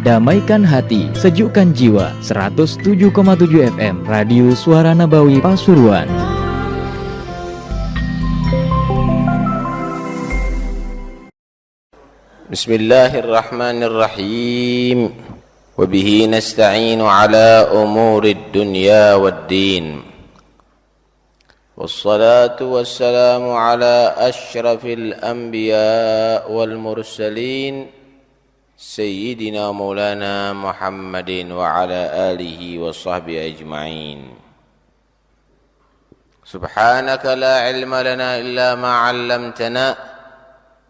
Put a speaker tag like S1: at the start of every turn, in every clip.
S1: Damaikan hati, sejukkan jiwa. 107,7 FM Radio Suara Nabawi Pasuruan.
S2: Bismillahirrahmanirrahim. Wabihi nasta'inu ala umurid dunya waddin. Wassalatu wassalamu ala ashrafil anbiya wal mursalin Sayyidina Maulana Muhammadin wa ala alihi wa sahbihi ajma'in. Subhanaka la ilma lana illa ma 'allamtana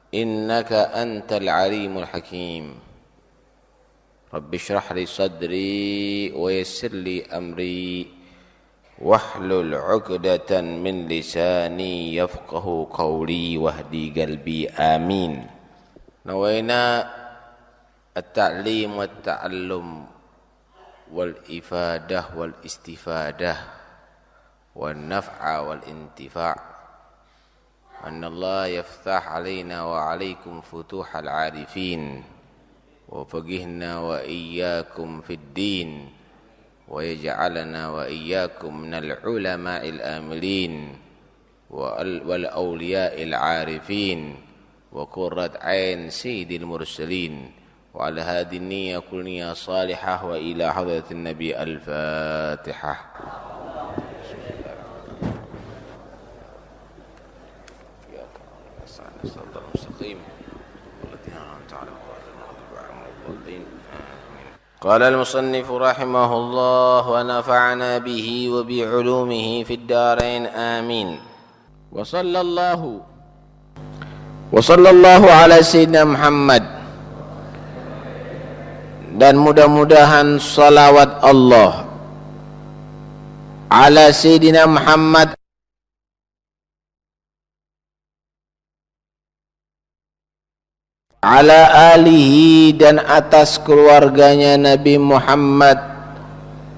S2: innaka antal alimul hakim. Rabbi shrah li sadri wa yassir li amri wahlul 'uqdatan min lisani yafqahu qawli wahdi qalbi. Amin. Nawaina التعليم والتعلم والإفادة والاستفادة والنفع والانتفاع أن الله يفتح علينا وعليكم فتوح العارفين وفقهنا وإياكم في الدين ويجعلنا وإياكم من العلماء الآملين والأولياء العارفين وقرة عين سيد المرسلين. وعلى هذه النية كل نية صالحة وإلى حضرة النبي الفاتحة. قال المصنف رحمه الله ونفعنا به وبعلومه في الدارين آمين. وصلى الله على سيدنا محمد. Dan mudah-mudahan salawat Allah ala Sayyidina Muhammad ala alihi dan atas keluarganya Nabi Muhammad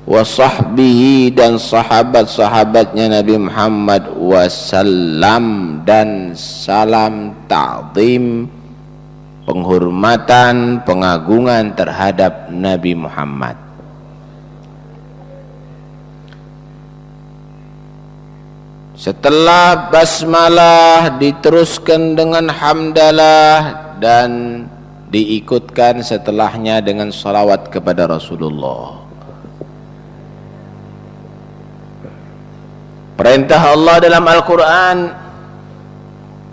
S2: wa sahbihi dan sahabat-sahabatnya Nabi Muhammad wasallam, dan salam ta'zim, penghormatan, pengagungan terhadap Nabi Muhammad. Setelah basmalah diteruskan dengan hamdalah dan diikutkan setelahnya dengan salawat kepada Rasulullah. Perintah Allah dalam Al-Quran,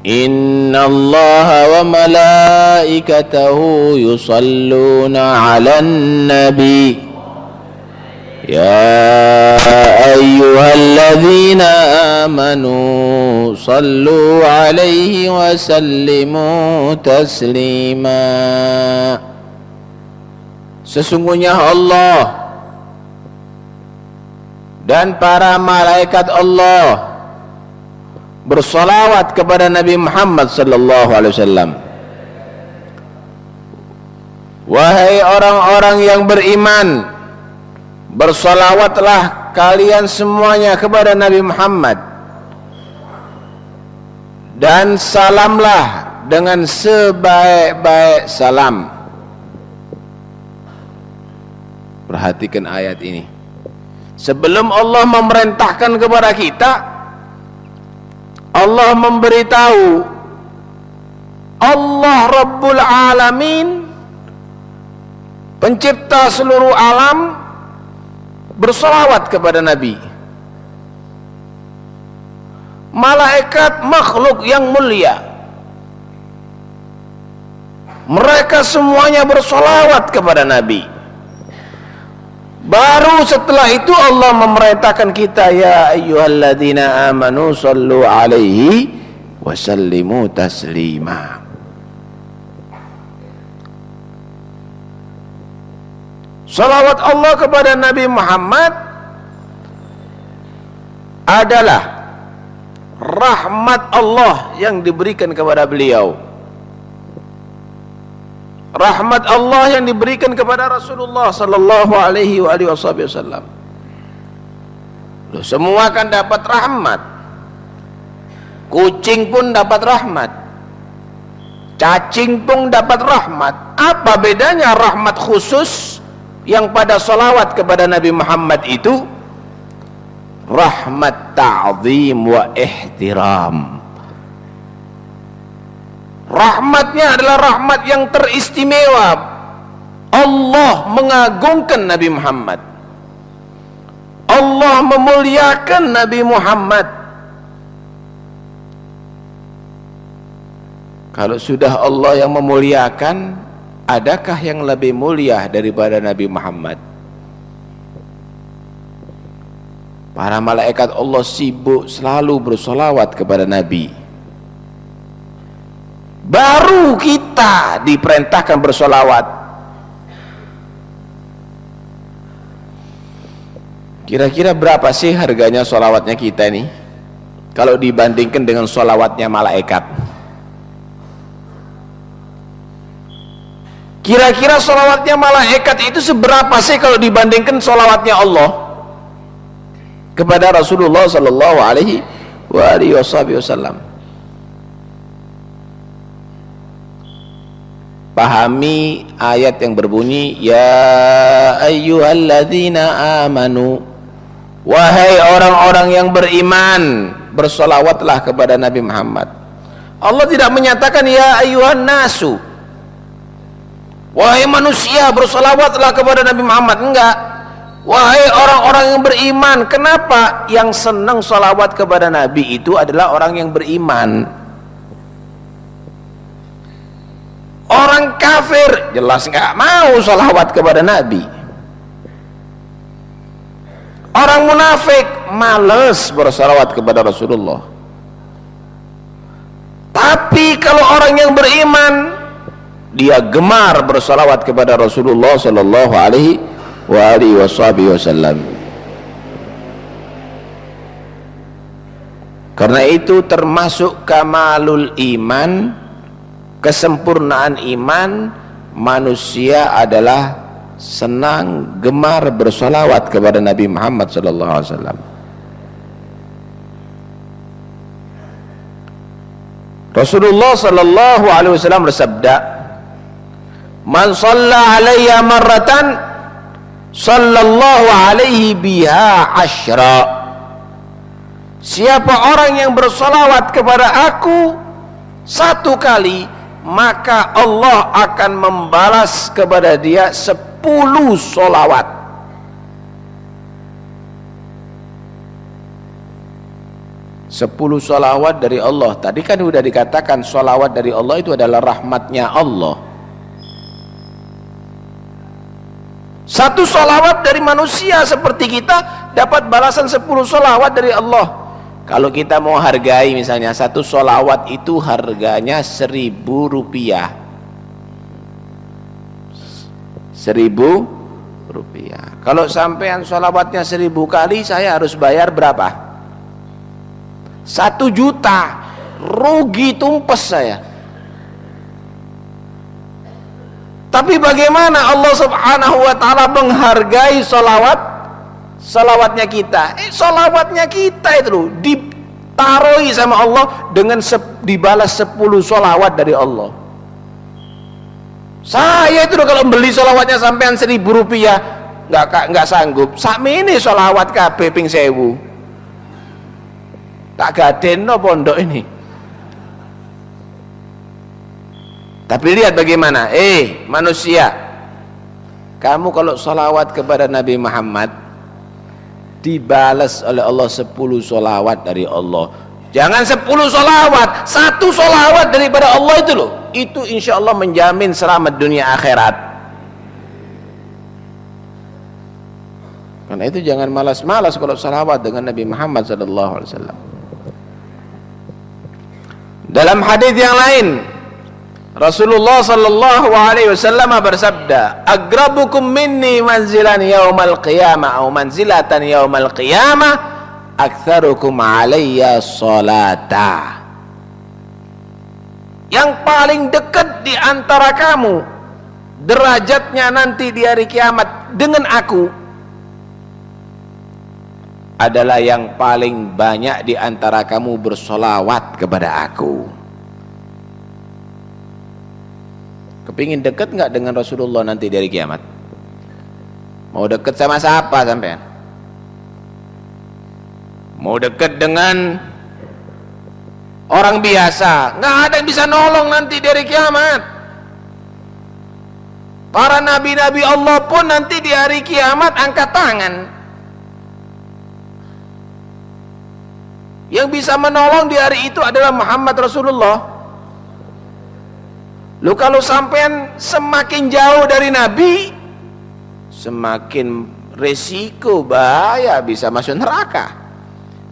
S2: Inna Allah wa malaikatahu yusalluna ala nabi Ya ayyuhalladzina amanu sallu alaihi wa sallimu taslima. Sesungguhnya Allah dan para malaikat Allah bersalawat kepada Nabi Muhammad sallallahu alaihi wasallam. Wahai orang-orang yang beriman, bersalawatlah kalian semuanya kepada Nabi Muhammad, dan salamlah dengan sebaik-baik salam. Perhatikan ayat ini. Sebelum Allah memerintahkan kepada kita, Allah memberitahu Allah Rabbul Alamin, pencipta seluruh alam, bersalawat kepada Nabi. Malaikat makhluk yang mulia, mereka semuanya bersalawat kepada Nabi. Baru setelah itu Allah memerintahkan kita, ya ayyuhalladzina amanu sallu alaihi wa sallimu taslima. Salawat Allah kepada Nabi Muhammad adalah rahmat Allah yang diberikan kepada beliau, rahmat Allah yang diberikan kepada Rasulullah sallallahu alaihi wasallam. Semua akan dapat rahmat. kucing pun dapat rahmat, cacing pun dapat rahmat. Apa bedanya rahmat khusus yang pada salawat kepada Nabi Muhammad itu? Rahmat ta'zim wa ihtiram. Rahmatnya adalah rahmat yang teristimewa. Allah mengagungkan Nabi Muhammad, Allah memuliakan Nabi Muhammad. Kalau sudah Allah yang memuliakan, adakah yang lebih mulia daripada Nabi Muhammad? Para malaikat Allah sibuk selalu bersolawat kepada Nabi. Baru kita diperintahkan bersolawat. Kira-kira berapa sih harganya solawatnya kita nih, kalau dibandingkan dengan solawatnya malaikat? Kira-kira solawatnya malaikat itu seberapa sih kalau dibandingkan solawatnya Allah kepada Rasulullah Sallallahu Alaihi Wasallam? Pahami ayat yang berbunyi, ya ayyuhalladzina amanu, wahai orang-orang yang beriman, bersolawatlah kepada Nabi Muhammad. Allah tidak menyatakan ya ayyuhan nasu, wahai manusia bersolawatlah kepada Nabi Muhammad. Enggak, wahai orang-orang yang beriman. Kenapa? Yang senang solawat kepada Nabi itu adalah orang yang beriman. Orang kafir jelas nggak mau salawat kepada Nabi. Orang munafik males bersalawat kepada Rasulullah. Tapi kalau orang yang beriman, dia gemar bersalawat kepada Rasulullah Sallallahu Alaihi Wasallam. Karena itu termasuk kamalul iman, kesempurnaan iman, manusia adalah senang, gemar bersolawat kepada Nabi Muhammad sallallahu alaihi wasallam. Rasulullah sallallahu alaihi wasallam bersabda, "Man shalla alayya marratan, sallallahu alaihi biha asyra." Siapa orang yang bersolawat kepada aku satu kali, maka Allah akan membalas kepada dia 10 solawat. Sepuluh solawat dari Allah. Tadi kan sudah dikatakan solawat dari Allah itu adalah rahmatnya Allah. Satu solawat dari manusia seperti kita dapat balasan 10 solawat dari Allah. Kalau kita mau hargai, misalnya satu solawat itu harganya 1.000 rupiah. 1.000 rupiah. Kalau sampean solawatnya 1.000 kali, saya harus bayar berapa? 1 juta. Rugi tumpes saya. Tapi bagaimana Allah Subhanahu wa ta'ala menghargai salawatnya kita? Salawatnya kita itu loh ditaruhi sama Allah dengan dibalas 10 salawat dari Allah. Saya itu loh kalau beli salawatnya sampean 1.000 rupiah nggak sanggup. Sakmene salawat kabeh ping 1.000. Tak gadenno pondok ini. Tapi lihat bagaimana, manusia, kamu kalau salawat kepada Nabi Muhammad dibalas oleh Allah 10 solawat dari Allah. Jangan 10 solawat, 1 solawat daripada Allah itu loh, itu insya Allah menjamin selamat dunia akhirat. Karena itu jangan malas-malas kalau salawat dengan Nabi Muhammad SAW. Dalam hadis yang lain, Rasulullah sallallahu alaihi wasallam bersabda, "Agrabukum minni manzilan yaumal qiyamah atau manzilatan yaumal qiyamah aktsarukum alayya salata." Yang paling dekat di antara kamu derajatnya nanti di hari kiamat dengan aku adalah yang paling banyak di antara kamu bersolawat kepada aku. Kepingin dekat nggak dengan Rasulullah nanti dari kiamat? Mau dekat sama siapa sampean? Mau dekat dengan orang biasa? Nggak ada yang bisa nolong nanti dari kiamat. Para nabi-nabi Allah pun nanti di hari kiamat angkat tangan. Yang bisa menolong di hari itu adalah Muhammad Rasulullah. Lu kalau sampean semakin jauh dari Nabi, semakin resiko bahaya bisa masuk neraka.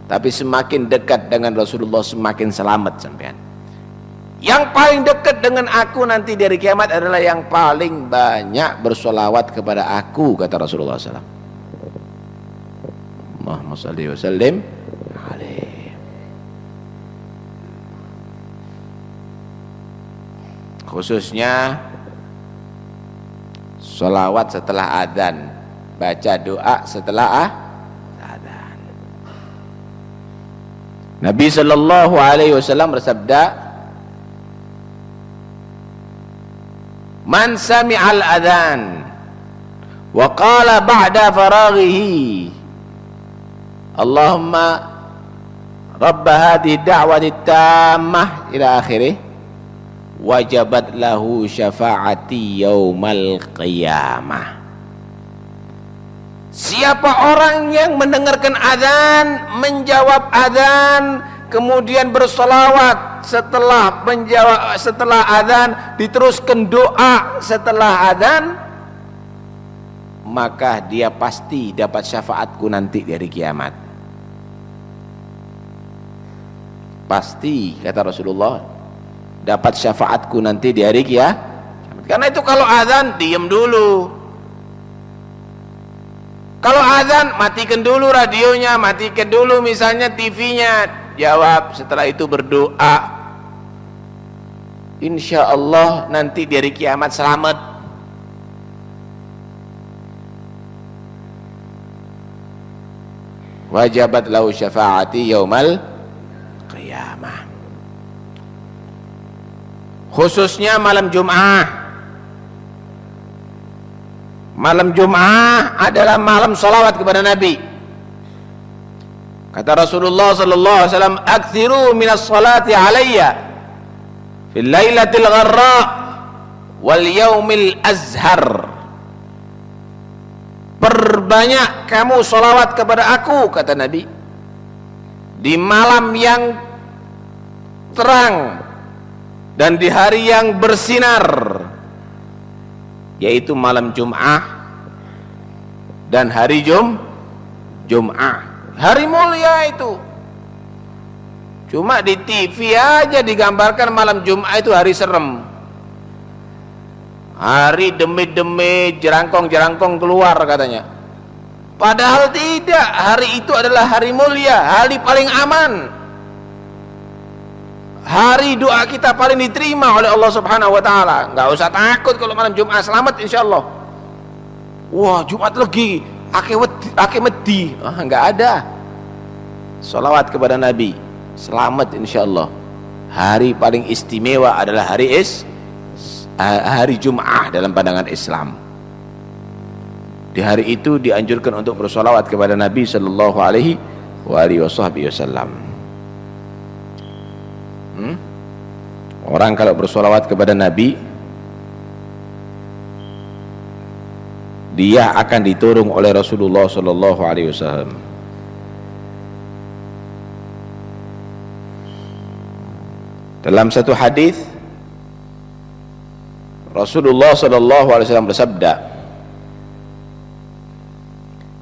S2: Tapi semakin dekat dengan Rasulullah semakin selamat sampean. Yang paling dekat dengan aku nanti dari kiamat adalah yang paling banyak bersolawat kepada aku, kata Rasulullah SAW. Allahumma salli wa sallim alaihi. Khususnya sholawat setelah adzan, baca doa setelah adzan. Nabi sallallahu alaihi wasallam bersabda, "Man sami'al adzan wa qala ba'da faraghihi, Allahumma rabb hadhihi da'wati tammah ila akhirih, wajabat lahu syafaati yaumal qiyamah." Siapa orang yang mendengarkan azan, menjawab azan, kemudian bersolawat setelah azan, diteruskan doa setelah azan, maka dia pasti dapat syafaatku nanti dari kiamat. Pasti, kata Rasulullah, dapat syafaatku nanti di hari kiamat. Karena itu kalau azan diam dulu. Kalau azan matikan dulu radionya, matikan dulu misalnya TV-nya, jawab setelah itu berdoa. Insya Allah nanti di hari kiamat selamat. Wajabat lahu syafaati yaumal qiyamah. Khususnya malam Jum'ah. Malam Jum'ah adalah malam salawat kepada Nabi. Kata Rasulullah sallallahu alaihi wasallam, "Aktsiru minas salati alayya fil lailatil gharra wal yaumil azhar." Perbanyak kamu salawat kepada aku, kata Nabi, di malam yang terang dan di hari yang bersinar, yaitu malam Jum'ah dan hari Jum'ah. Hari mulia itu. Cuma di TV aja digambarkan malam Jum'ah itu hari serem. Hari demi-demi jerangkong-jerangkong keluar katanya. Padahal tidak, hari itu adalah hari mulia, hari paling aman. Hari doa kita paling diterima oleh Allah Subhanahu wa taala. Enggak usah takut kalau malam Jumat, selamat insyaallah. Wah, Jumat lagi ake medi. Enggak ada. Salawat kepada Nabi, selamat insyaallah. Hari paling istimewa adalah hari Jumat dalam pandangan Islam. Di hari itu dianjurkan untuk bersolawat kepada Nabi sallallahu alaihi wasallam. Orang kalau bersolawat kepada Nabi, dia akan diturung oleh Rasulullah sallallahu alaihi wasallam. Dalam satu hadis Rasulullah sallallahu alaihi wasallam bersabda,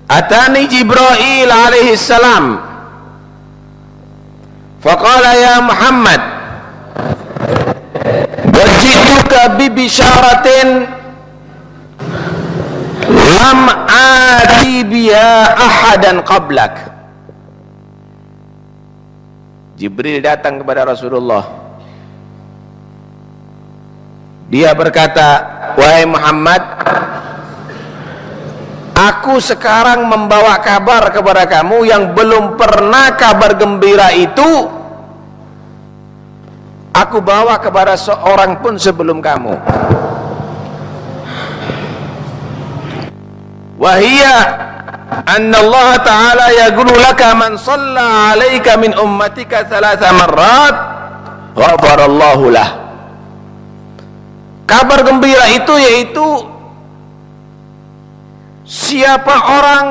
S2: "Atani Jibril alaihi salam faqala ya Muhammad, wajituka bi bisyaratin lam ati biha ahadan qablak." Jibril datang kepada Rasulullah. Dia berkata, "Wahai Muhammad, Aku sekarang membawa kabar kepada kamu yang belum pernah kabar gembira itu aku bawa kepada seorang pun sebelum kamu. Wahia anna Allah Ta'ala yaqulu laka man shalla 'alaika min ummatika 3 marrat ghafarallahu lah. Kabar gembira itu yaitu siapa orang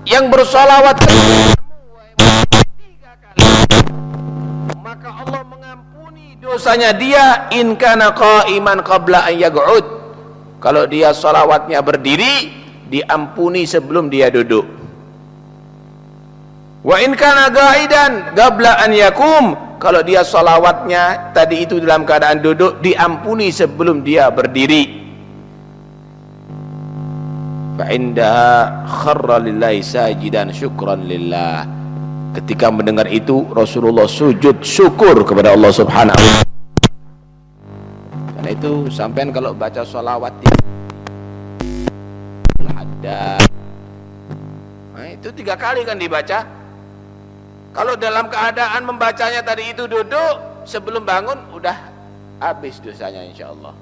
S2: yang bersolawat kepadamu 3 kali, maka Allah mengampuni dosanya dia in kana qa'iman qabla an yaq'ud. Kalau dia solawatnya berdiri, diampuni sebelum dia duduk. Wa in kana qa'idan qabla an yakum. Kalau dia solawatnya tadi itu dalam keadaan duduk, diampuni sebelum dia berdiri. Fa'indaha kharra lillahi sajidan syukran lillah. Ketika mendengar itu Rasulullah sujud syukur kepada Allah Subhanahu wa ta'ala. Karena itu sampean kalau baca sholawat ada, nah, itu 3 kali kan dibaca. Kalau dalam keadaan membacanya tadi itu duduk, sebelum bangun udah habis dosanya insyaallah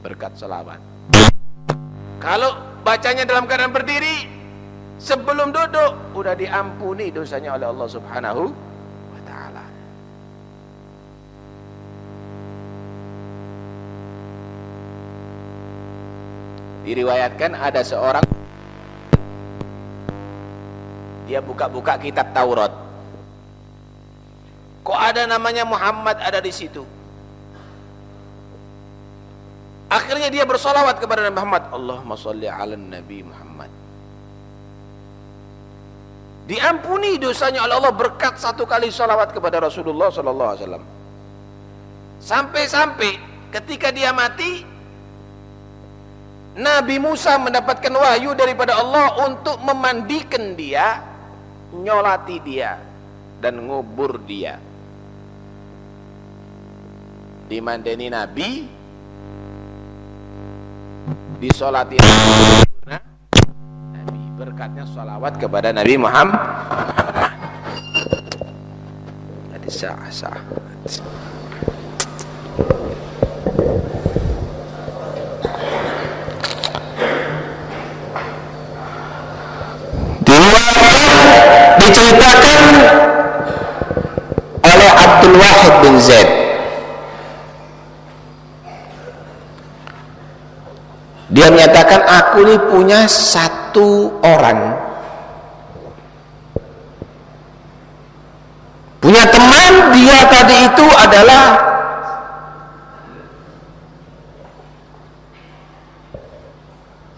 S2: berkat sholawat. Kalau bacanya dalam keadaan berdiri, sebelum duduk udah diampuni dosanya oleh Allah Subhanahu wa ta'ala. Diriwayatkan ada seorang, dia buka-buka kitab Taurat. Kok ada namanya Muhammad ada di situ? Akhirnya dia bersolawat kepada Nabi Muhammad. Allahumma sholli ala Nabi Muhammad. Diampuni dosanya oleh Allah berkat 1 kali solawat kepada Rasulullah sallallahu alaihi wasallam. Sampai-sampai ketika dia mati, Nabi Musa mendapatkan wahyu daripada Allah untuk memandikan dia, nyolati dia, dan ngubur dia. Dimandeni Nabi, disolati Nabi, berkatnya sholawat kepada Nabi Muhammad. Ada saat diceritakan oleh Abdul Wahid bin Zaid. Dia menyatakan, aku ini punya 1 orang, punya teman, dia tadi itu adalah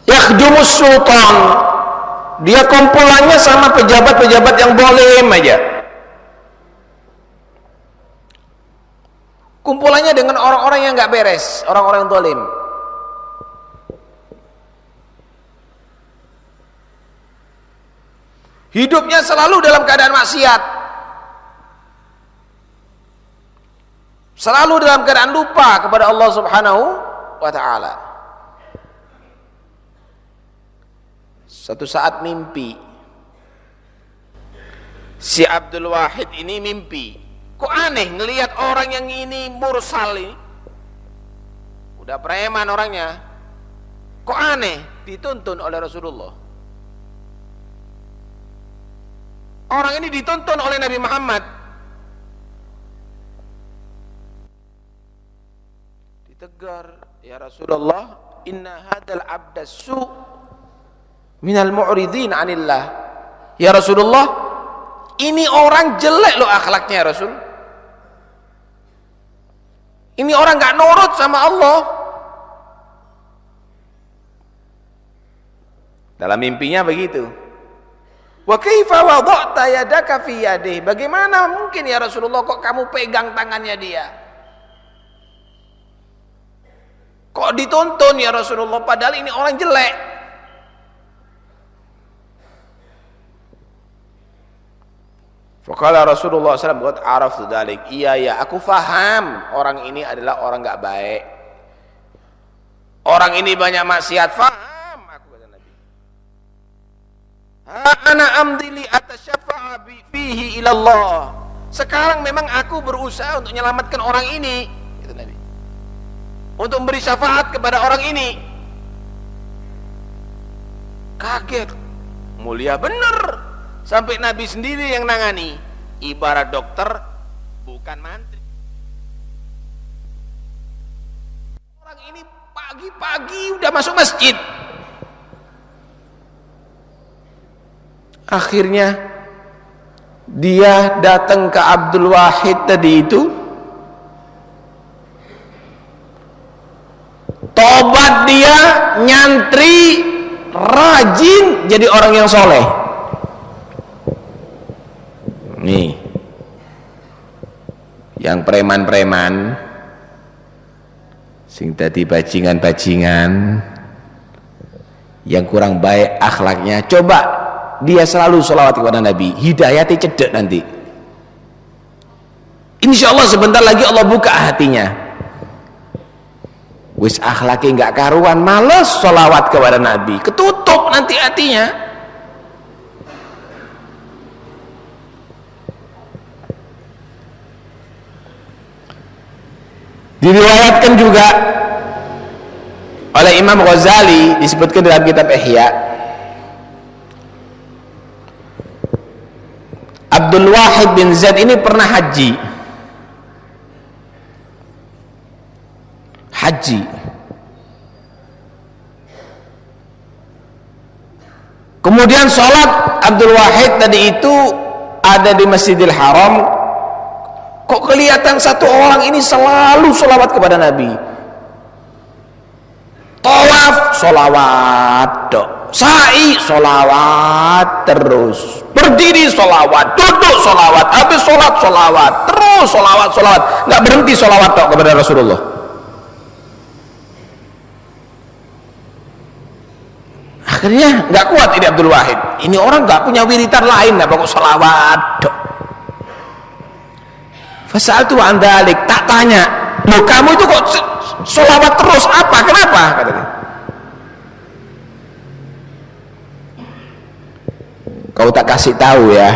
S2: yakhdumus sultan. Dia kumpulannya sama pejabat-pejabat yang zalim aja. Kumpulannya dengan orang-orang yang nggak beres, orang-orang yang zalim. Hidupnya selalu dalam keadaan maksiat, selalu dalam keadaan lupa kepada Allah Subhanahu wa ta'ala. Suatu saat mimpi, si Abdul Wahid ini mimpi, kok aneh ngelihat orang yang ini mursal ini, udah preman orangnya, kok aneh dituntun oleh Rasulullah. Orang ini dituntun oleh Nabi Muhammad. Ditegur, ya Rasulullah, inna hadal abda su minal mu'ridin anillah. Ya Rasulullah, ini orang jelek loh akhlaknya ya Rasul. Ini orang gak nurut sama Allah. Dalam mimpinya begitu. Wa kaifa wada'ta yadaka fi yadihi? Bagaimana mungkin ya Rasulullah kok kamu pegang tangannya dia? Kok dituntun ya Rasulullah padahal ini orang jelek? Faqala Rasulullah SAW, "Qad araftu dzalik." Iya ya, aku faham orang ini adalah orang enggak baik. Orang ini banyak maksiat, faham aku, kata Nabi. ana amdili atasyafa'a fihi ilallah. Sekarang memang aku berusaha untuk menyelamatkan orang ini, kata Nabi, untuk memberi syafaat kepada orang ini. Kaget, mulia bener, sampai Nabi sendiri yang nangani. Ibarat dokter bukan mantri. Orang ini pagi-pagi udah masuk masjid. Akhirnya dia datang ke Abdul Wahid tadi itu, tobat dia, nyantri, rajin, jadi orang yang soleh. Nih, yang preman-preman sing dadi bajingan-bajingan, yang kurang baik akhlaknya, coba dia selalu sholawat kepada Nabi, hidayatnya cedek nanti. Insya Allah sebentar lagi Allah buka hatinya. Wis akhlaknya nggak karuan, males sholawat kepada Nabi, ketutup nanti hatinya. Diriwayatkan juga oleh Imam Ghazali, disebutkan dalam kitab Ihya, Abdul Wahid bin Zaid ini pernah haji. Kemudian sholat Abdul Wahid tadi itu ada di Masjidil Haram. Kok kelihatan satu orang ini selalu sholawat kepada Nabi. Tawaf sholawat, sa'i sholawat terus, berdiri sholawat, duduk sholawat, habis sholat sholawat, terus sholawat, nggak berhenti sholawat kepada Rasulullah. Akhirnya nggak kuat ini Abdul Wahid, ini orang nggak punya wiritan lain, apa kok sholawat. Fasaltu an dzalik, tak tanya, loh kamu itu kok sholawat terus, apa, kenapa? Katanya, kau tak kasih tahu ya,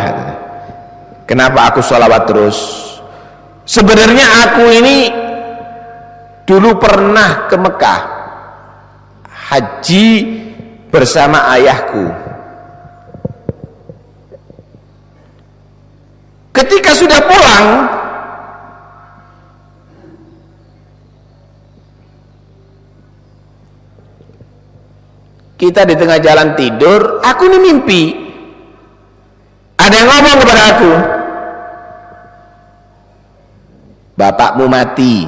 S2: kenapa aku sholawat terus. Sebenarnya aku ini dulu pernah ke Mekah haji bersama ayahku. Ketika sudah pulang, kita di tengah jalan tidur, aku ini mimpi. Ada yang ngomong kepada aku, bapakmu mati,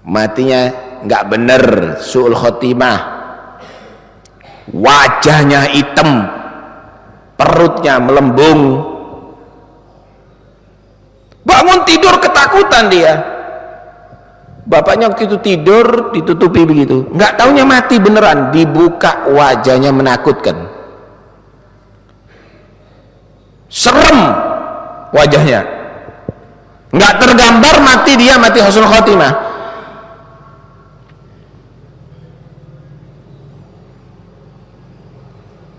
S2: matinya nggak bener, su'ul khotimah, wajahnya hitam, perutnya melembung. Bangun tidur ketakutan dia. Bapaknya waktu itu tidur ditutupi begitu, nggak taunya mati beneran, dibuka wajahnya menakutkan, serem wajahnya, nggak tergambar mati dia, mati husnul khotimah.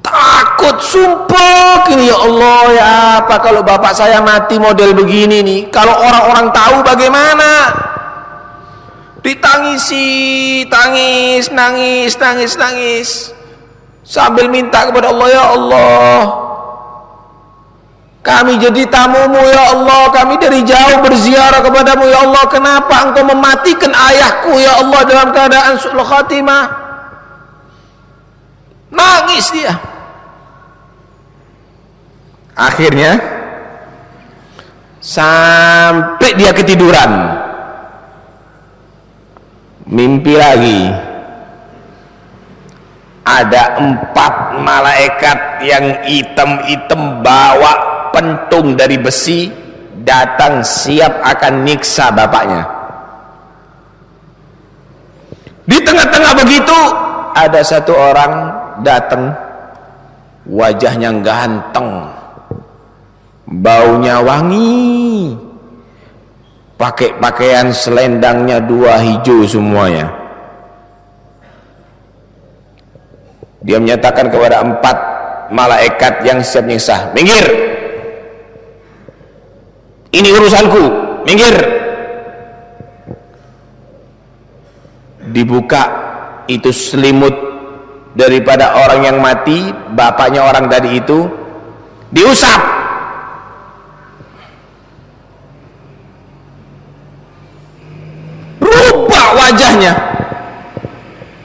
S2: Takut sumpah ini, ya Allah, ya apa kalau bapak saya mati model begini nih, kalau orang-orang tahu bagaimana? Ditangisi, tangis, nangis sambil minta kepada Allah, ya Allah, kami jadi tamumu ya Allah, kami dari jauh berziarah kepadamu ya Allah, kenapa engkau mematikan ayahku ya Allah dalam keadaan su'ul khatimah? Nangis dia. Akhirnya sampai dia ketiduran, mimpi lagi, ada 4 malaikat yang hitam-hitam bawa pentung dari besi, datang siap akan nyiksa bapaknya. Di tengah-tengah begitu ada satu orang datang, wajahnya ganteng, baunya wangi, pakai pakaian selendangnya 2 hijau semuanya. Dia menyatakan kepada 4 malaikat yang siap nyiksa, minggir, ini urusanku, minggir. Dibuka itu selimut daripada orang yang mati, bapaknya orang tadi itu, diusap, rubah wajahnya,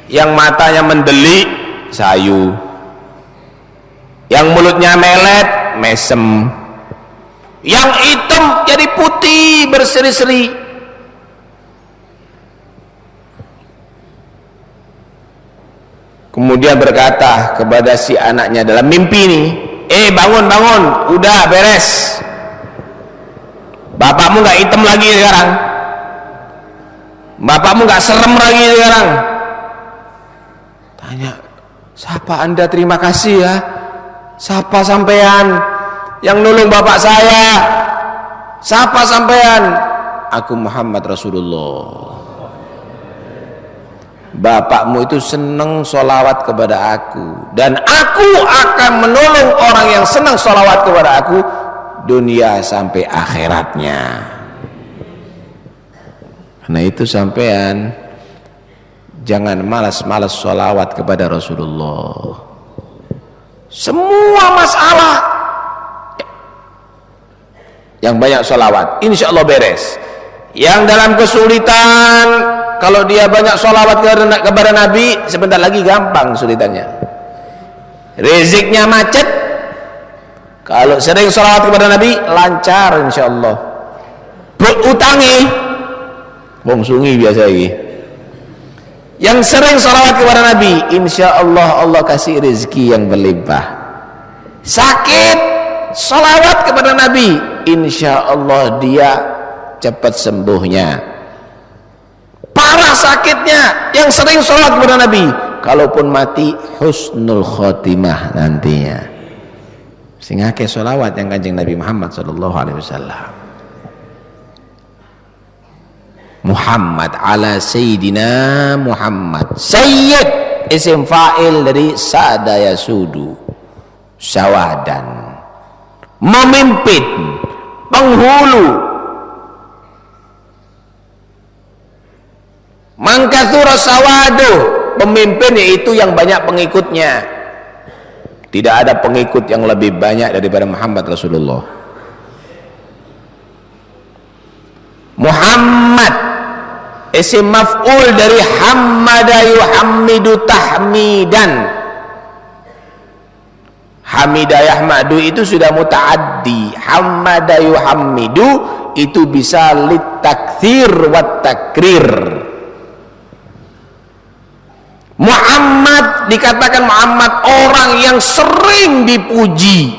S2: yang matanya mendelik sayu, yang mulutnya melet mesem, yang hitam jadi putih berseri-seri. Kemudian berkata kepada si anaknya dalam mimpi ini, bangun, udah beres, bapakmu gak hitam lagi sekarang, bapakmu gak serem lagi sekarang. Tanya, siapa anda? Terima kasih ya, siapa sampean yang nolong bapak saya? Siapa sampean? Aku Muhammad Rasulullah. Bapakmu itu senang sholawat kepada aku, dan aku akan menolong orang yang senang sholawat kepada aku dunia sampai akhiratnya. Karena itu sampean jangan malas-malas sholawat kepada Rasulullah. Semua masalah yang banyak sholawat, insya Allah beres. Yang dalam kesulitan, kalau dia banyak sholawat kepada Nabi, sebentar lagi gampang kesulitannya. Rezeknya macet, kalau sering sholawat kepada Nabi, lancar insya Allah. Berutangi, bongsungi biasa ini. Yang sering sholawat kepada Nabi, insya Allah Allah kasih rezeki yang berlimpah. Sakit, sholawat kepada Nabi, insya Allah dia cepat sembuhnya. Parah sakitnya, yang sering sholat kepada Nabi, kalaupun mati husnul khotimah nantinya. Sehingga ke sholawat yang kanjeng Nabi Muhammad SAW. Muhammad ala Sayyidina Muhammad. Sayyid isim fa'il dari sada yasudu, sawadan, memimpin, penghulu. Mangkatsura sawadu, pemimpin yaitu yang banyak pengikutnya. Tidak ada pengikut yang lebih banyak daripada Muhammad Rasulullah. Muhammad isim maf'ul dari hammada yuhammidu tahmidan. Hamidah yahmadu itu sudah muta'addi. Hammada yuhammidu itu bisa litakthir wat takrir. Muhammad dikatakan Muhammad orang yang sering dipuji.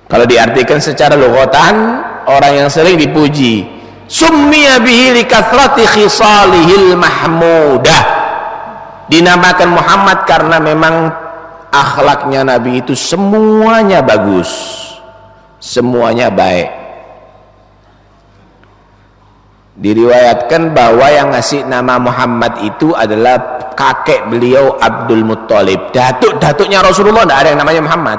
S2: Kalau diartikan secara lughatan, orang yang sering dipuji. Summiya bihi likathrati khisalihil mahmudah. Dinamakan Muhammad karena memang akhlaknya Nabi itu semuanya bagus, semuanya baik. Diriwayatkan bahwa yang ngasih nama Muhammad itu adalah kakek beliau Abdul Muttalib. Datuk-datuknya Rasulullah tidak ada yang namanya Muhammad.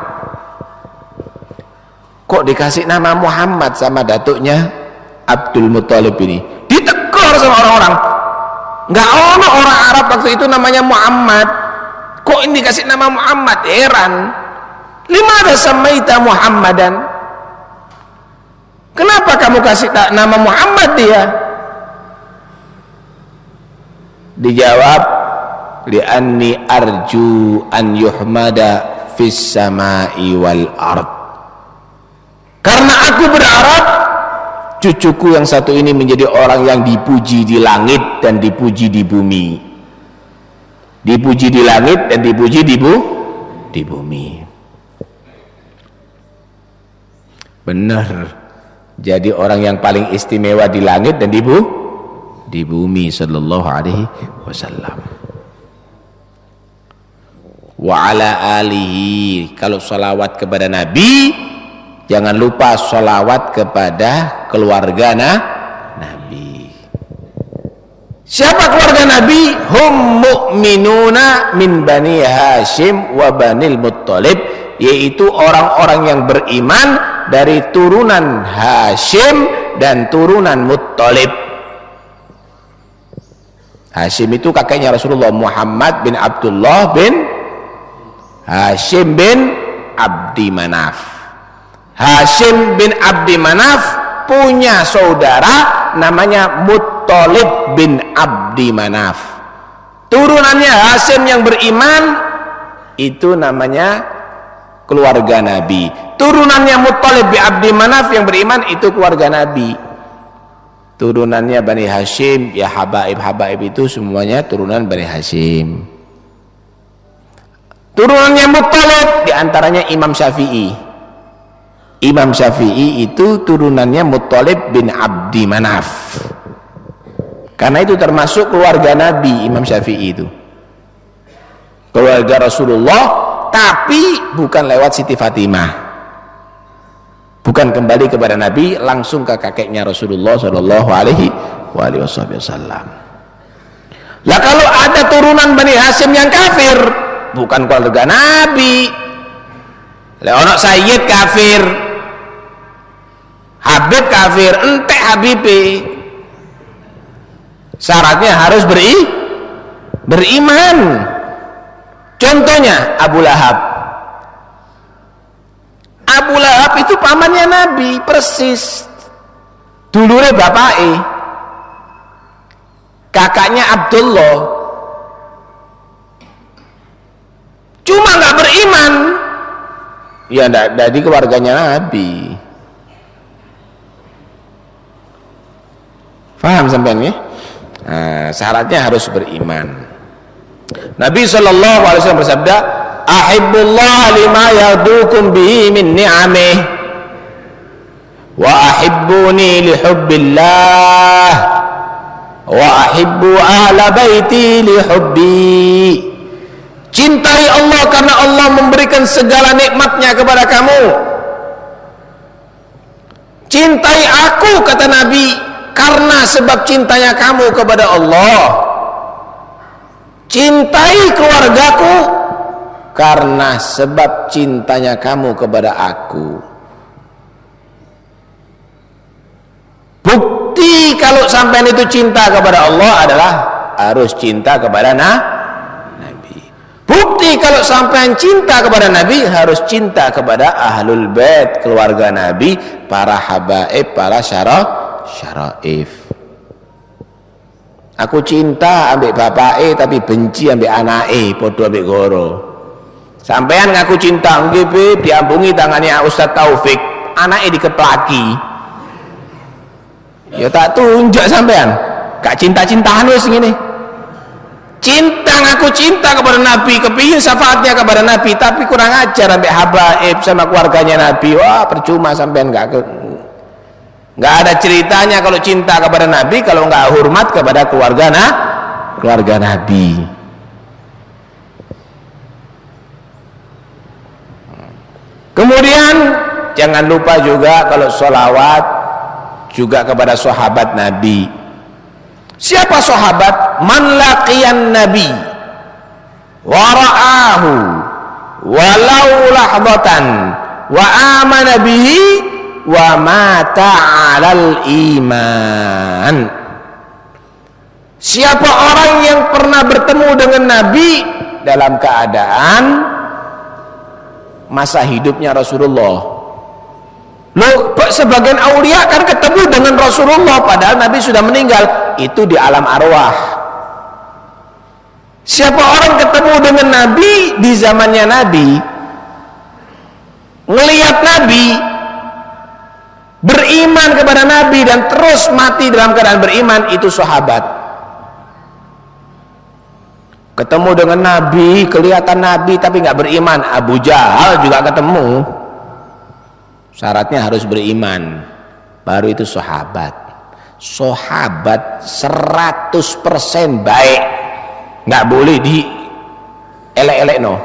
S2: Kok dikasih nama Muhammad sama datuknya Abdul Muttalib ini? Ditegur sama orang-orang. Nggak ada orang Arab waktu itu namanya Muhammad. Kok ini dikasih nama Muhammad? Heran. Limada samaita Muhammadan? Kenapa kamu kasih nama Muhammad dia? Dijawab, li'anni arju an yuhmada fis samai wal ard. Karena aku berharap cucuku yang satu ini menjadi orang yang dipuji di langit dan dipuji di bumi. Dipuji di langit dan dipuji di bumi. Benar. Jadi orang yang paling istimewa di langit dan di bumi sallallahu alaihi wasallam. Wa ala alihi, kalau salawat kepada Nabi jangan lupa salawat kepada keluarga Nabi. Siapa keluarga Nabi? Hum mu'minuna min Bani Hashim wa Banil Muttalib, yaitu orang-orang yang beriman dari turunan Hashim dan turunan Muttalib. Hashim itu kakeknya Rasulullah, Muhammad bin Abdullah bin Hashim bin Abdi Manaf. Hashim bin Abdi Manaf punya saudara namanya Muttalib bin Abdi Manaf. Turunannya Hashim yang beriman itu namanya keluarga Nabi. Turunannya Muttalib bin Abdi Manaf yang beriman itu keluarga Nabi. Turunannya Bani Hashim, ya habaib itu semuanya turunan Bani Hashim. Turunannya Muttalib diantaranya Imam Syafi'i. Imam Syafi'i itu turunannya Muttalib bin Abdi Manaf. Karena itu termasuk keluarga Nabi. Imam Syafi'i itu keluarga Rasulullah, tapi bukan lewat Siti Fatimah, bukan kembali kepada Nabi, langsung ke kakeknya Rasulullah Shallallahu Alaihi Wasallam. Lah kalau ada turunan Bani Hashim yang kafir, bukan keluarga Nabi. Lah ono Sayyid kafir, Habib kafir, entek Habibi. Syaratnya harus beriman. Contohnya Abu Lahab. Abu Lahab itu pamannya Nabi persis, dulure bapake, kakaknya Abdullah, cuma nggak beriman, ya dari keluarganya Nabi. Paham sampean ya? Nah, syaratnya harus beriman. Nabi SAW bersabda, ahibbullah lima yadukum bihi min ni'amih wa ahibbuni lihubbillah wa ahibbu ahla baiti lihubbi. Cintai Allah karena Allah memberikan segala nikmatnya kepada kamu. Cintai aku, kata Nabi, karena sebab cintanya kamu kepada Allah. Cintai keluargaku karena sebab cintanya kamu kepada aku. Bukti kalau sampean itu cinta kepada Allah adalah harus cinta kepada Nabi. Bukti kalau sampean cinta kepada Nabi harus cinta kepada ahlul bait, keluarga Nabi, para habaib, para syaraif. Aku cinta ambek bapake tapi benci ambek anake, padha ambek goro. Sampean ngaku cinta, nggih Be, diambungi tangannya Ustaz Taufik, anake dikeplaki. Ya tak tunjuk sampean, gak cinta-cintaan wis ngene. Cinta, ngaku cinta kepada Nabi, kepingin syafaatnya kepada Nabi, tapi kurang ajar ambek habaib sama keluarganya Nabi. Wah, percuma sampean nggak ada ceritanya kalau cinta kepada Nabi kalau nggak hormat kepada keluarga Nabi. Kemudian jangan lupa juga kalau sholawat juga kepada sahabat Nabi. Siapa sahabat? Man laqiyan Nabi wa ra'ahu walau lahdatan wa amana bihi wa mata 'alal iman. Siapa orang yang pernah bertemu dengan Nabi dalam keadaan masa hidupnya Rasulullah. Loh, sebagian aulia kan ketemu dengan Rasulullah padahal Nabi sudah meninggal, itu di alam arwah. Siapa orang ketemu dengan Nabi di zamannya Nabi, ngelihat Nabi, beriman kepada Nabi dan terus mati dalam keadaan beriman, itu sahabat. Ketemu dengan Nabi, kelihatan Nabi tapi nggak beriman, Abu Jahal juga ketemu, syaratnya harus beriman, baru itu sahabat. Sahabat 100% baik, nggak boleh di elek-elek no.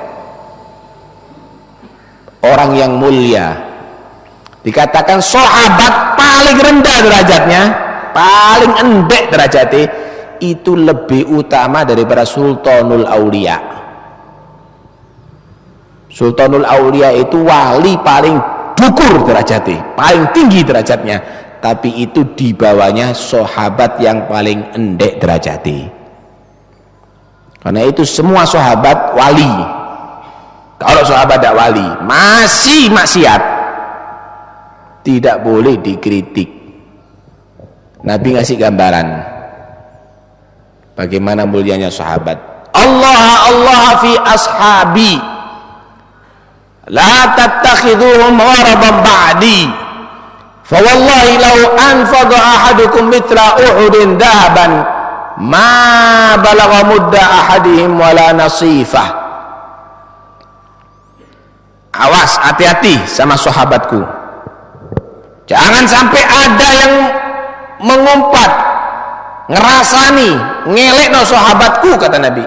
S2: Orang yang mulia dikatakan sahabat paling rendah derajatnya, paling endek derajatnya, itu lebih utama daripada Sultanul Aulia. Sultanul Aulia itu wali paling dukur derajatnya, paling tinggi derajatnya, tapi itu di bawahnya sahabat yang paling endek derajatnya. Karena itu semua sahabat wali. Kalau sahabat tidak wali, masih maksiat, tidak boleh dikritik. Nabi ngasih gambaran bagaimana mulianya sahabat. Allah fi ashabi, la tattakhiduhum gharaban ba'di, fa wallahi law anfaqa ahadukum mithla uhudin dhahaban ma balagha mudda ahadihim wala nasifah. Awas, hati-hati sama sahabatku, jangan sampai ada yang mengumpat, ngerasani, ngelekno sahabatku, kata Nabi.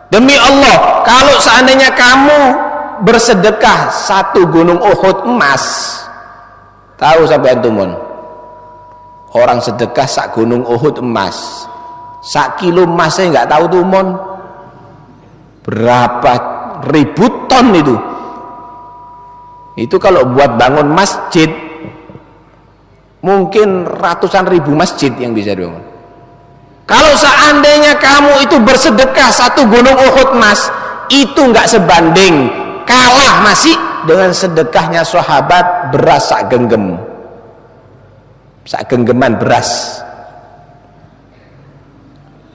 S2: Demi Allah, kalau seandainya kamu bersedekah 1 gunung Uhud emas, tahu sampai antumun, orang sedekah 1 gunung Uhud emas, 1 kilo emasnya nggak tahu tuh mon berapa ribu ton itu kalau buat bangun masjid mungkin ratusan ribu masjid yang bisa dibangun. Kalau seandainya kamu itu bersedekah 1 gunung Uhud emas, itu nggak sebanding, kalah masih dengan sedekahnya sahabat beras sak genggam, sak genggaman beras.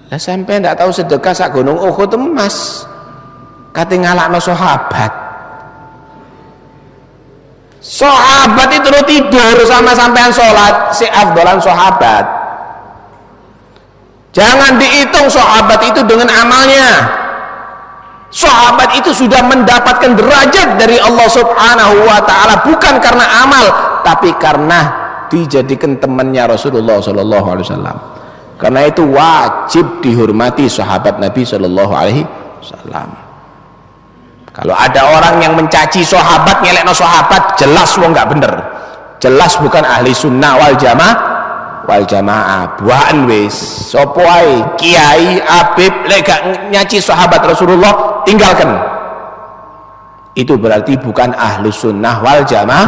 S2: Lah sampai nggak tahu sedekah 1 gunung Uhud emas, kate ngalahno sahabat. Sahabat itu tidur sama sampean sholat, si afdolan sahabat. Jangan dihitung sahabat itu dengan amalnya. Sahabat itu sudah mendapatkan derajat dari Allah Subhanahu wa taala, bukan karena amal, tapi karena dijadikan temannya Rasulullah sallallahu alaihi wasallam. Karena itu wajib dihormati sahabat Nabi sallallahu alaihi wasallam. Kalau ada orang yang mencaci sahabat, ngelekno sahabat, jelas wong nggak bener, jelas bukan ahli sunnah wal jamaah. Buaan wis sopo ae kiai habib lek gak nyaci sahabat Rasulullah, tinggalkan. Itu berarti bukan ahli sunnah wal jamaah.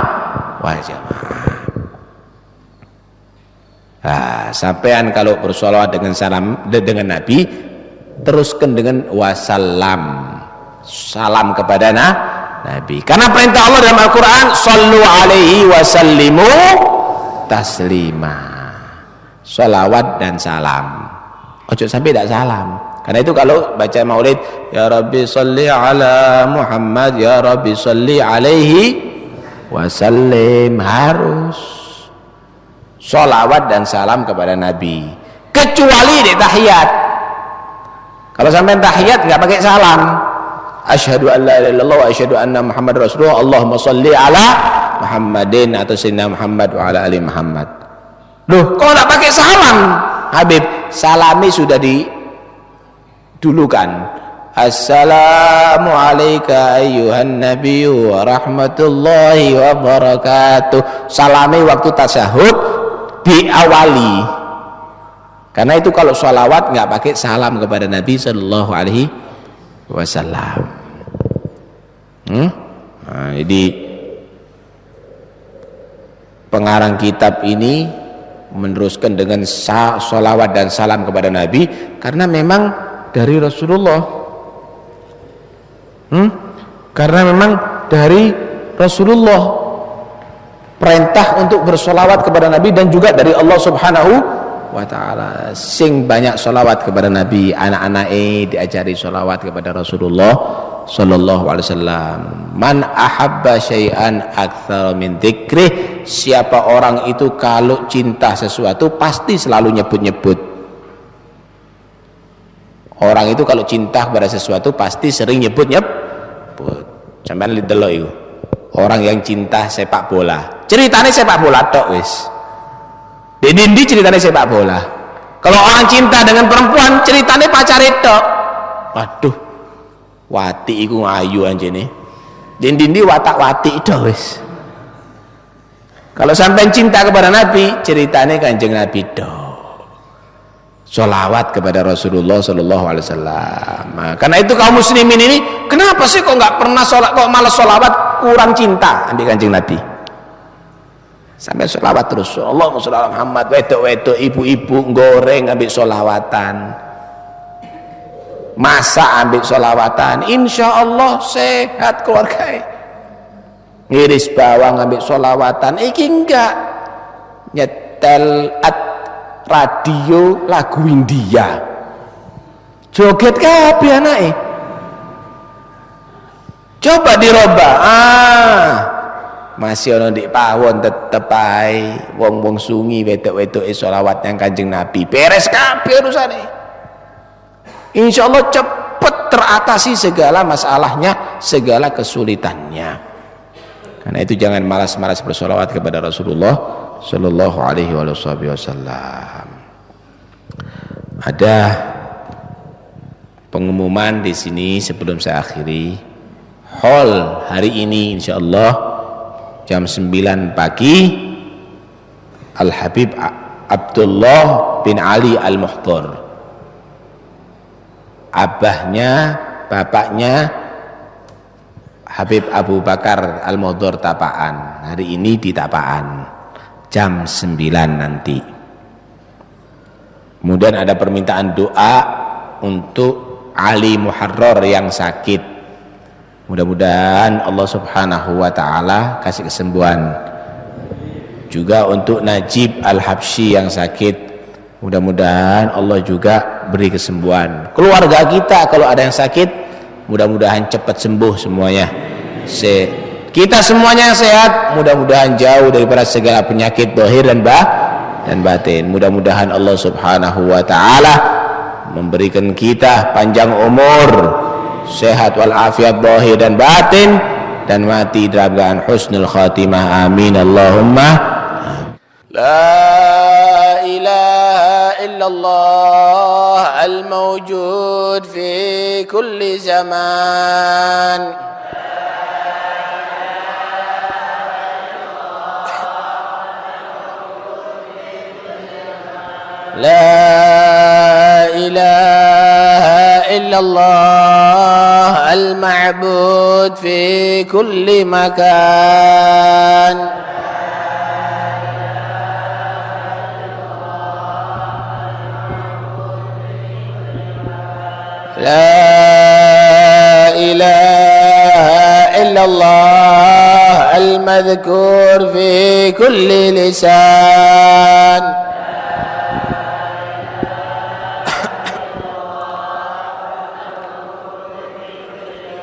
S2: Nah, sampean kalau bersolawat dengan salam dengan Nabi, teruskan dengan wasallam, salam kepada Nabi. Karena perintah Allah dalam Al-Quran, sallu alaihi wasallimu taslima, salawat dan salam. Ojo sampai tidak salam. Karena itu kalau baca maulid, ya Rabbi salli ala Muhammad, ya Rabbi salli alaihi wasallim, harus salawat dan salam kepada Nabi. Kecuali di tahiyat. Kalau sampai tahiyat nggak pakai salam, asyhadu an la ilaha illallah wa asyhadu anna Muhammad Rasulullah, Allahumma sholli ala Muhammadin, atau Sayyidina Muhammad wa ala ali Muhammad. Loh, kok enggak pakai salam, Habib? Salami sudah didulukan. Assalamu alayka ayyuhan nabiyyu wa rahmatullahi wa barakatuh. Salami waktu tasyahud diawali. Karena itu kalau sholawat nggak pakai salam kepada Nabi sallallahu alaihi wasallam. Nah, jadi pengarang kitab ini meneruskan dengan sholawat dan salam kepada Nabi karena memang dari Rasulullah. Karena memang dari Rasulullah perintah untuk bersholawat kepada Nabi, dan juga dari Allah Subhanahu wa ta'ala. Sing banyak sholawat kepada Nabi, anak-anaknya diajari sholawat kepada Rasulullah sallallahu alaihi wasallam. Man ahabba syai'an aktsara min dzikrih, siapa orang itu kalau cinta sesuatu pasti selalu nyebut-nyebut. Orang itu kalau cinta kepada sesuatu pasti sering nyebut-nyebut. Sampeyan lihat delok iku. Orang yang cinta sepak bola, ceritanya sepak bola tok wis. Dindi ceritanya sepak bola. Kalau orang cinta dengan perempuan, ceritanya pacar itu. Waduh, wati iku ayu anjene. Dindi watak wati itu wis. Kalau sampai cinta kepada Nabi, ceritanya Kanjeng Nabi itu. sholawat kepada Rasulullah Sallallahu Alaihi Wasallam. Nah, karena itu kaum muslimin ini kenapa sih kok nggak pernah sholat, kok malas sholawat, kurang cinta ambil Kanjeng Nabi. Sampai sholawat terus, Allahumma sholli ala Muhammad, wedok-wedok, ibu-ibu goreng ambil sholawatan, masak ambil sholawatan, insya Allah sehat keluarga. Ngiris bawang ambil sholawatan, iki enggak nyetel radio lagu India, joget kabeh anake. Coba dirobah, masih ono di pawon tetep ae wong-wong sungi wedok-wedoke sholawat yang Kanjeng Nabi, beres kabeh urusane. Insyaallah cepet teratasi segala masalahnya, segala kesulitannya. Karena itu jangan malas-malas bersolawat kepada Rasulullah Sallallahu Alaihi Wasallam. Ada pengumuman di sini sebelum saya akhiri. Hall hari ini insyaallah jam 9 pagi Al-Habib Abdullah bin Ali Al-Muhtar, abahnya bapaknya Habib Abu Bakar Al-Muhtar Tapaan, hari ini di Tapaan jam 9 nanti. Kemudian ada permintaan doa untuk Ali Muharrar yang sakit. Mudah-mudahan Allah Subhanahu wa taala kasih kesembuhan. Juga untuk Najib Al-Habsyi yang sakit, mudah-mudahan Allah juga beri kesembuhan. Keluarga kita kalau ada yang sakit, mudah-mudahan cepat sembuh semuanya. Kita semuanya yang sehat, mudah-mudahan jauh daripada segala penyakit zahir dan batin. Mudah-mudahan Allah Subhanahu wa taala memberikan kita panjang umur, sehat wal afiat zahir dan batin, dan mati dalam keadaan husnul khatimah. Amin Allahumma. La ilaha illallah al-mawjud fi kulli zaman. La ilaha illallah al-ma'bud fi kulli makan. La ilaha illallah al-madhkur fi kulli lisan.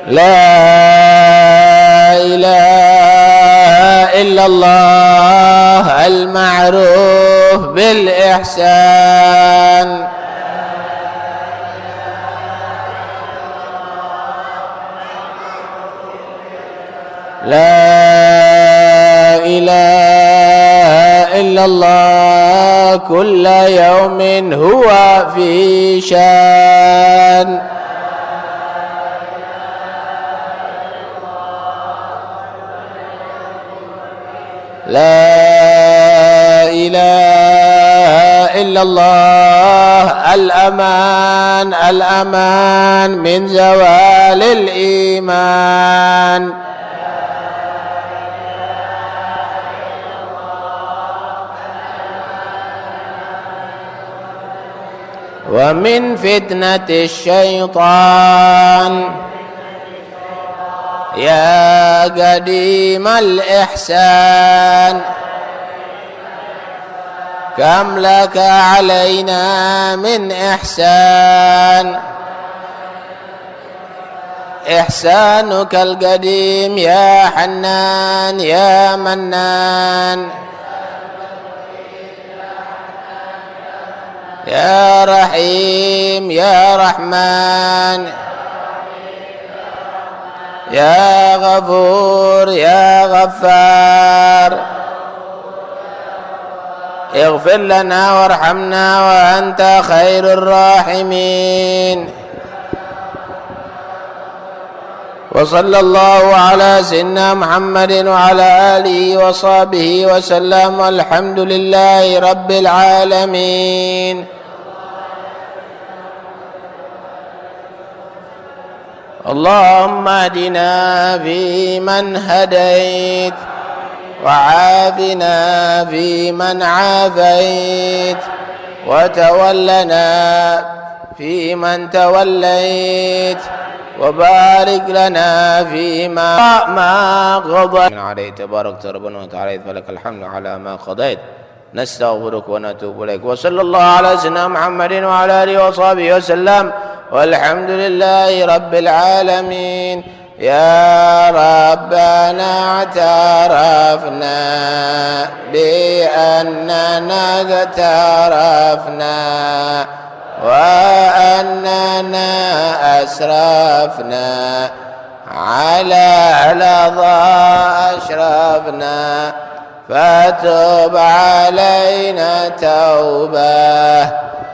S2: La ilaha illallah al-ma'ruf bil ihsan. La ilaha illallah kulla yawmin huwa fi shan. La ilaha illallah al-aman al-aman min zawalil iman. Wa min fitnati syaitan. Ya qadimal ihsan, kam laka alaina min ihsan, ihsanukal qadim ya hannan ya mannan, ya rahim ya rahman, Ya Ghafur Ya Ghaffar, Ighfir lana warhamna wa anta khairur rahimin. Wa sallallahu ala sayyidina Muhammadin wa ala alihi wa sahbihi wa sallam. Alhamdulillahi rabbil alamin. اللهم اهدنا فيمن هديت وعافنا فيمن عافيت وتولنا فيمن توليت وبارك لنا فيما قضيت من عليه تبارك ربنا وتعالى فلك الحمد على ما قضيت نستغفرك ونتوب إليك وصلى الله على سيدنا محمد وعلى آله وصحبه وسلم والحمد لله رب العالمين. يا ربنا اعترفنا بأننا اغترفنا وأننا أسرفنا على لظى أشرفنا فتب علينا توبة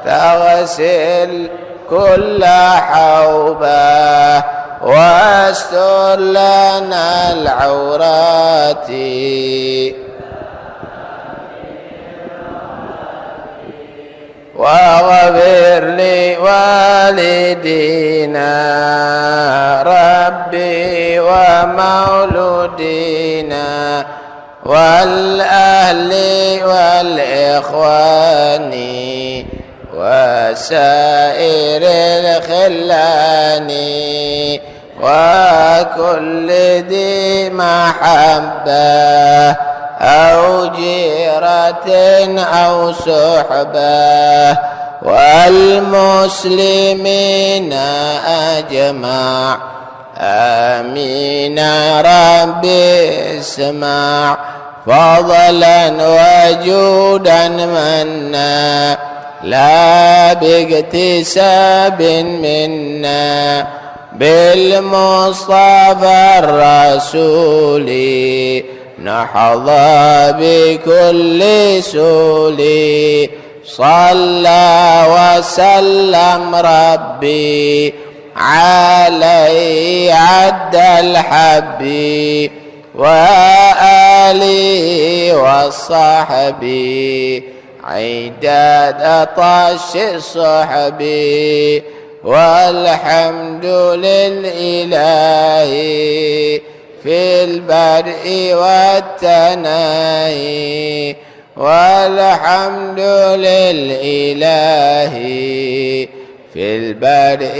S2: تغسل كل حوبة واستر لنا العورات واغفر لوالدينا ربي ومولودينا والأهل والإخوان وسائر الخلان وكل ذي محبة أو جيرة أو صحبة والمسلمين أجمع آمين ربي اسمع فضلا وجودا منا لا باكتساب منا بالمصطفى الرسول نحظى بكل سول صلى وسلم ربي عليه عد الحب وآله وصحبه عداد أطش الصحب والحمد للإله في البدء والتناهي والحمد للإله في البدء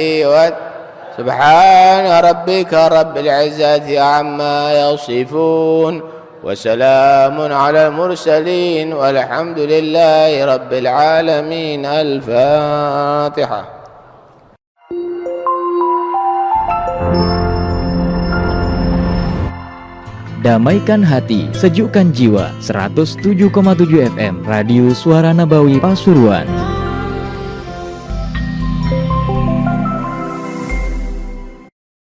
S2: سبحان ربك رب العزة عما يصفون وسلام على المرسلين والحمد لله رب العالمين. الفاتحة.
S1: Damaikan hati, sejukkan jiwa. 107,7 FM Radio Suara Nabawi Pasuruan.